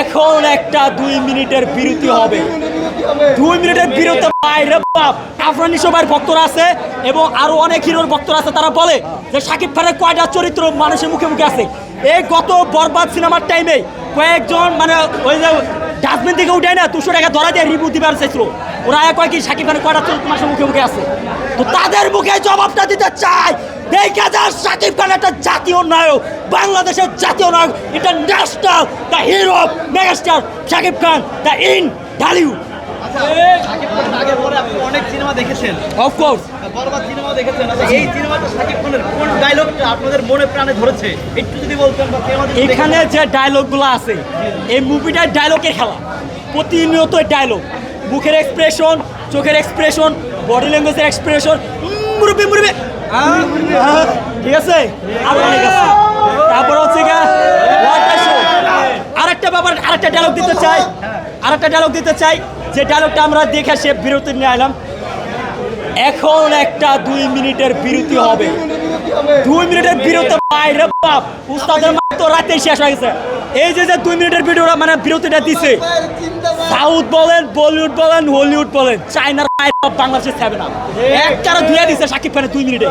এখন একটা 2 মিনিটের বিরতি হবে। 2 মিনিটের বিরতি বাইরে বাপ আফরানি সবার ভক্তরা আছে এবং আরো অনেক হিরোর ভক্তরা আছে। তারা বলে যে শাকিব খানের কয়টা চরিত্র মানুষের মুখে মুখে আছে। এই গত বরবাদ সিনেমার টাইমে কয়েকজন মানে ওই যে ডাস্টবিন থেকে উঠে না 200 টাকা ধরা দিয়ে রিভিউ দিবার চাইছিল। ওরা কয় কি শাকিব খানের কয়টা চরিত্র মানুষের মুখে মুখে আছে। তো তাদের মুখে জবাবটা দিতে চাই। দেখা যায় শাকিব খান একটা জাতীয় নায়ক, বাংলাদেশের জাতীয় নায়ক, international the hero megastar Shakib Khan the in Dhallywood. শাকিব খানের আগে পরে আপনি অনেক সিনেমা দেখেছেন, অফকোর্স বরবাদ সিনেমাও দেখেছেন। আচ্ছা, এই সিনেমাতে শাকিব খানের কোন ডায়লগটা আপনাদের মনে প্রাণে ধরেছে একটু যদি বলতেন বা কেমন। এখানে যে ডায়লগগুলো আছে এই মুভিটার ডায়লগের খেলা, প্রতিনিয়ত ডায়লগ, মুখের এক্সপ্রেশন, চোখের এক্সপ্রেশন, বডি ল্যাঙ্গুয়েজের এক্সপ্রেশন, মুরব্বি মুরব্বি ঠিক আছে। আরো অনেক আছে। তারপর হচ্ছে গিয়ে আরেকটা ব্যাপার, আরেকটা ডায়লগ দিতে চাই যে ডায়লগটা আমরা দেখে সে বিরতি নিয়ে এলাম। এখন একটা 2 মিনিটের বিরতি হবে। 2 মিনিটের বিরতি বাইরে বাপ উস্তাদের তো রাতেই শেষ হয়ে গেছে। এই যে 2 মিনিটের ভিডিওটা মানে বিরতিটা দিছে, সাউথ বলেন, বলিউড বলেন, হলিউড বলেন, চায়নার বাংলাদেশের 7 একটা ধুয়ে দিছে শাকিব খানের 2 মিনিটে।